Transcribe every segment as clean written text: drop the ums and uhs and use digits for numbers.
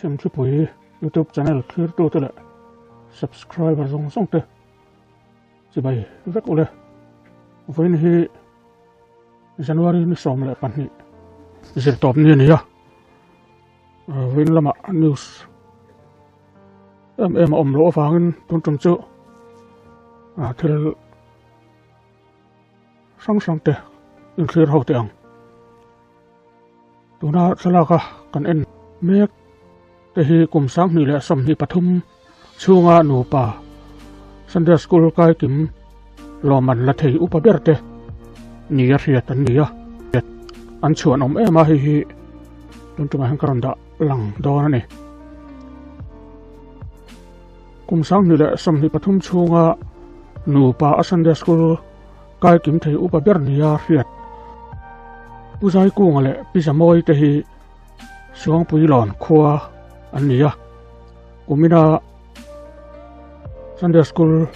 xem chụp với YouTube channel khơi tôi tới lại subscribe và dòng song tới chỉ bài rất ổn với này January này xong lại bản này sẽ top như này với làm news em lỗ vàng tuần trong chỗ thì sang tới in khơi hậu tiếng tụi nó sẽ là cái em mấy cái cùng sáng này là sầm hi pathum chunga nu pa Sunday school kai kim lo man la thei upa berte ni ya riat an ni ya an chuan om ema hi tun tu han karon da lang do na ni cùng sáng này là sầm hi pathum chunga nu pa Sunday school kai kim thei upa ber ni ya riat puzai ku ngale pisamoi te hi suang pui lon khua an ni ya kumina Sunday school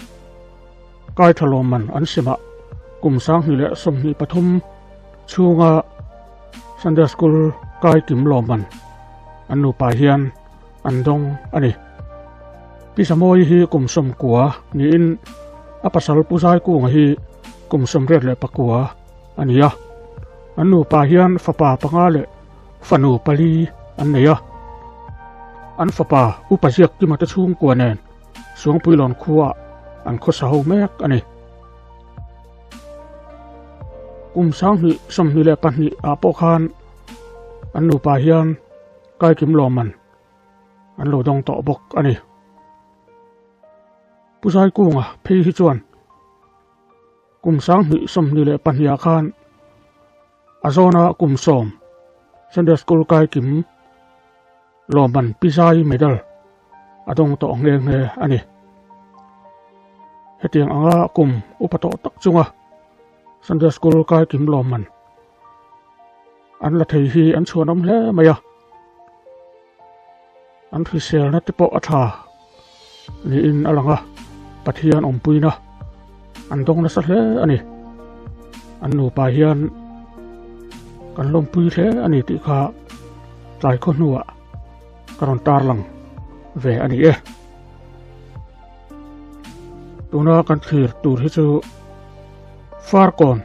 kai thaloman an sima kum sang ni le som ni pathum chunga Sunday school kai kim loman an nu pa hian an dong ani pisamoi hi kum som kwa ni in apasal puzai ku ngi kum som ret le pakwa ani ya an nu pa hian fapa panga le fanu pali an ne ya an fapa upajiak ki mata chung kwa nen suang pui lon khuwa an kho sa ho mek ani kum sang ni som ni le pan ni a po khan an nu pa hian kai kim lo man an lo dong to bok ani pusai ku nga phei hi chuan kum sang ni som ni le pan ya khan azona kum som Sunday school kai kim lo man pisai medal adong to nge ani hetiang anga kum upato tak chunga Sunday school kai kim lo man an la thei hi an chuanom hle maya an thi sel na tipo atha ni in alanga pathian ompuina an dong na sa hle ani an nu pa hian kan lom pui hle ani ti kha tlai kho nuwa karon tar lang ve ani tuna kan thir tur hi chu far kon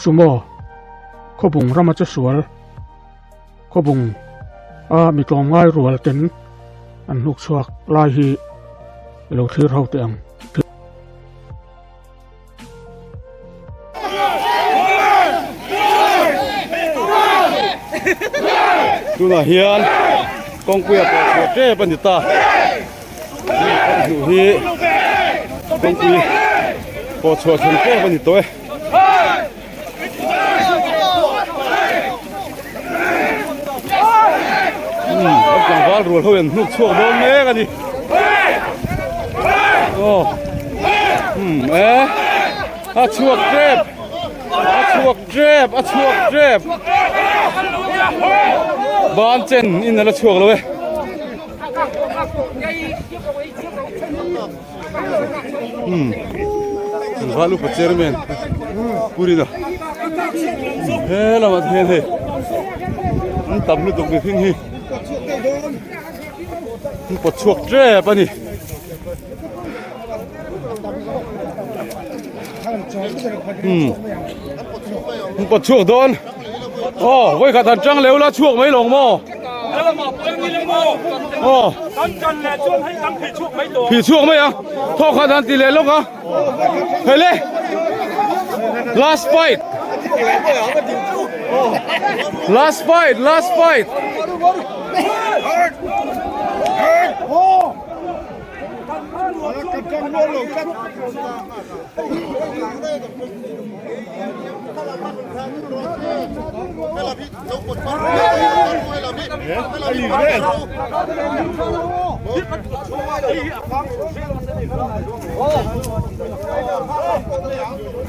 sumo khobung rama cha sual khobung a mi tlom ngai rual ten an nuk chuak lai hi lo thir ho te ang tuna hian con quẹt của trẻ bên ta con hi con quy có chùa chân trẻ bên tôi ông càng vác ruột thôi nút chuột đó mẹ cái gì chuột trẻ chuột trẻ ban chen in là chuột rồi valu pa chairman puri da he la mat he tam lu dong thing hi pot chuột tre pa ni pot chuột don với cả thằng trăng nếu là chuột mấy lồng mò phỉ chuột mấy à thôi khả năng tỷ lệ lúc à thấy lẽ last fight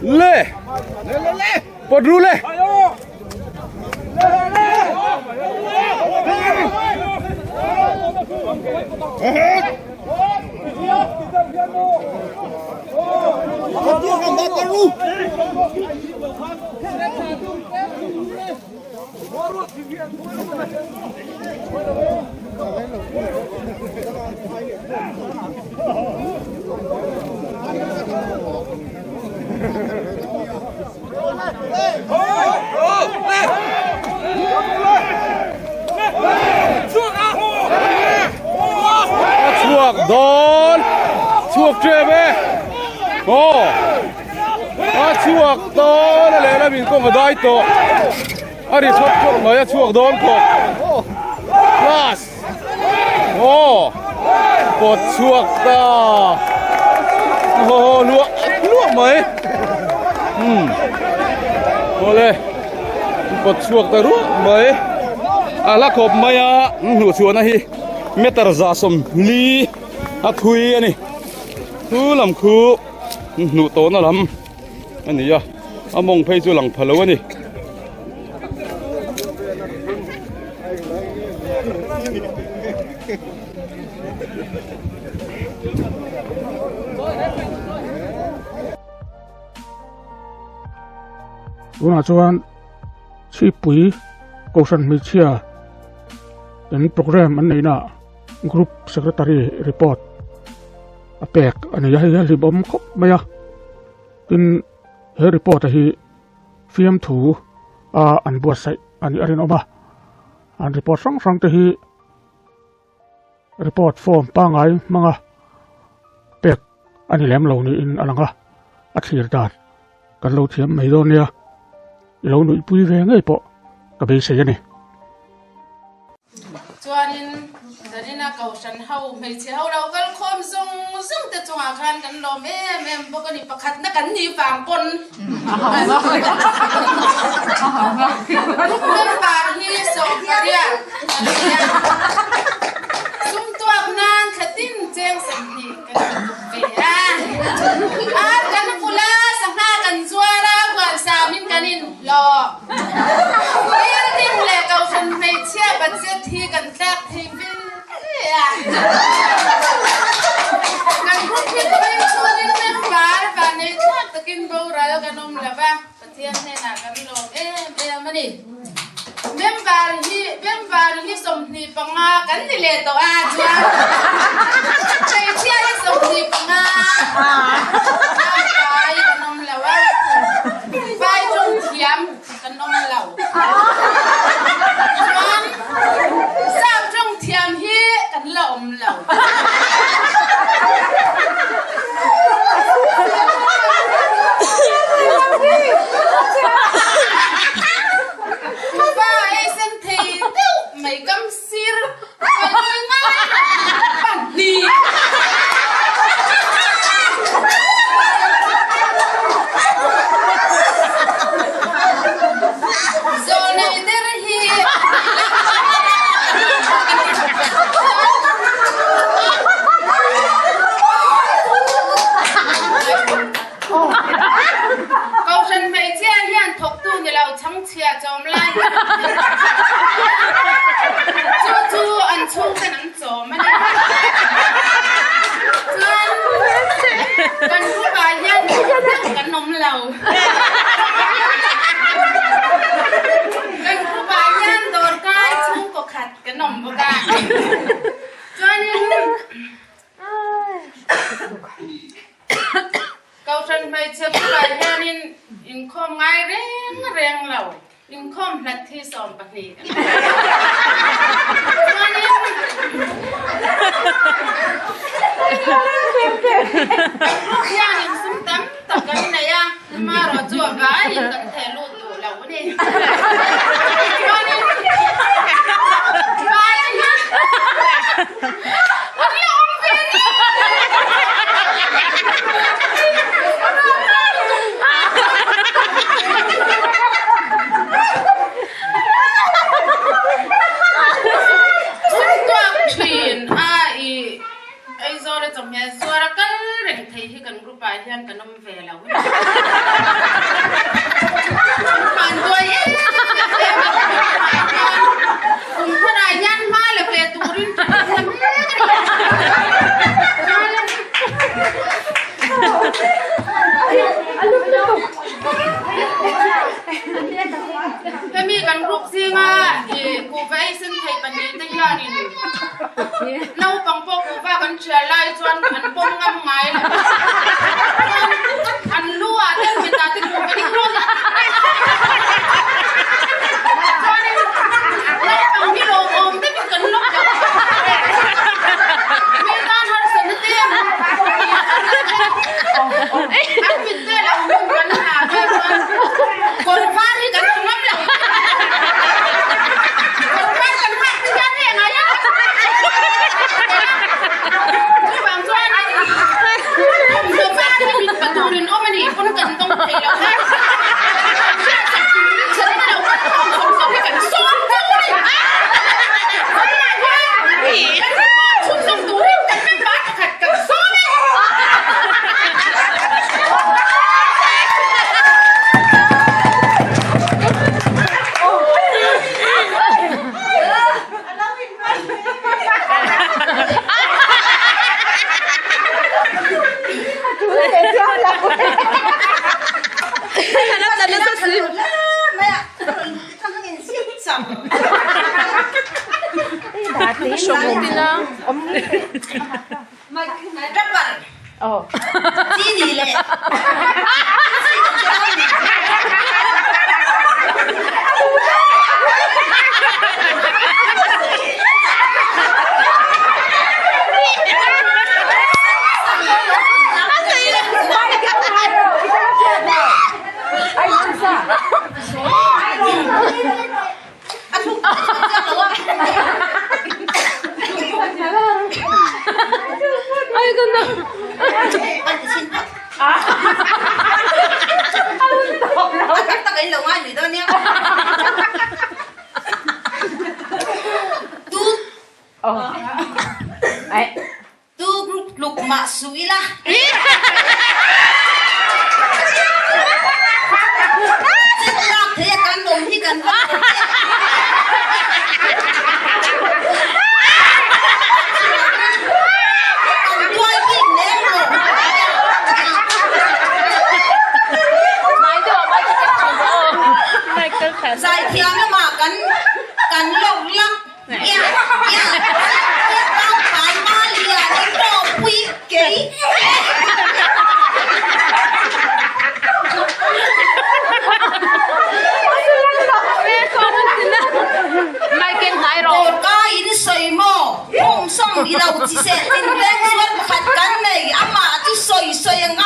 lê bật ru lê ชวกโดนชวกเจ็บไหมโอ้ชวกโดนอะไรแล้วมีกงกระได้ตัวอันนี้ชวกหน่อยชวกโดนกบลาสโอ้ปวดชวกตาโอ้ลวกไหมโอ้เลยปวดชวกตาลวกไหมละขบไหมหนูชวนนะฮีเมตรซาสมลีทุยอันนี้ทูลำคูหนูโตนะลำอันนี้อ่ะมองเพยจูหลังพลวนี่วันอาจารย์ชีปุ๋ยกุศลมิเชียเป็นโปรแกรมอันนี้นะกรุ๊ปเซกเรตารีรีพอร์ตอเปกอันนี้ให้รีบอมครบไหมอ่ะเป็นเฮรีพอร์ตที่ฟิล์มถูอันบวชใส่อันนี้อะไรเนาะบ้าอันรีพอร์ตฟังที่รีพอร์ตฟอร์มป้าไงมั้งอ่ะเปกอันนี้แหลมเหล่านี้อินอะไรกันอัดเสียดายกันเราเทียมไม่โดนเนี่ยเราหนุ่ยปุยแรงไงปะกับเบสเซียนี่จวนตอนนี้นะเขาฉันเฮาไม่เชื่อเราก็คอมส่งแต่จงอาคารกันลมแม่พวกนี้ประคัดนักกันนี่ฟังคนเรื่องปากที่ส่งเรียสุ่มตัวงานขัดติ้งเจียงสันติกันเบียอากันกุลาสังหากันจัวราบวนสามินกันินรอเรียนดิ้งแหลกเขาฉันไม่เชื่อบัดเจ็ดทีกันแค่ทีวิลกันพวกที่ตัวเองชวนเล่นบาร์ในชาติตะกินโบราณกันนมละบ้าประเทศเนี่ยนะกันลมมันนี่เว็บบาร์ที่สมนิปังอากันนี่เลยตัวอาจารย์ใช่เชื่อที่สมนิปังอาไปกันนมละว่าไปจงเทียมกันนมเหล่าทราบจงเทียมที่กันเหล่าว่าไอ้เส้นเทียมไม่กำซิรไม่ง่ายปั่นดีโซนเดอร์ฮีเขาฉันไม่เชื่อเรื่องทกตู้ในเราช่างเชียจอมไล่จู่อันชูกันอันโจมมันกันผู้บายันกันนมเรากันผู้บายันโดนใกล้ชูก็ขัดกันนมบุกาจวนนี้เขาฉันไม่เชื่อผู้บายันอินคอมไงเร่งเราอินคอมพลัดที่สองปนีกันจวนนี้ยังอินสุ่มตั้มตักกันไหนอ่ะมารอจั่วบ้าอินตั้งแต่ลูกตัวเราเนี่ยจวนนี้บ้าเนี่ยอันนี้องค์เป็นsuara kan ring thei hi kan group ai hian kan nom ve lo pan doi kum thana yan ma le pe turin ถ้ามีกันรูปซิงอ่ะกูไปซึ่งไทยปันนี้ตั้งยานินเน่าปังปอกกูว่ากันเชื่อไล่จนอันปงงำไม้อันรั่วเต้นเป็นตาติดกูไปที่รุ่นจนเน่าปังพี่โลอมได้เป็นกันลูกมีการหันสนเตี้ยอันเป็นเตี้ยเราหุ่นกันหาแบบคนฟ้าที่กันตรงนั้นแหละคนฟ้ากันหักที่กันเองอะไรที่บางส่วนคนฟ้าที่มีประตูดินโอ้มันนี่คนกันตรงไหนแล้วนะฉันเราคนเขาไม่กันซ้อนกันเลยคนไหนวะชุดต้องดูดิกันไม่บ้าขัดกันซ้อนเลยใส่เทียมแล้วมากันลงลักต้องขายมาเลียในโลกวิเก๋ไม่เก่งไหนหรอกก็อินใส่หม้อผมส่งอีเราจีเสร็จเป็นแบงค์ส่วนขัดกันเลยอามาที่ใส่ยังไง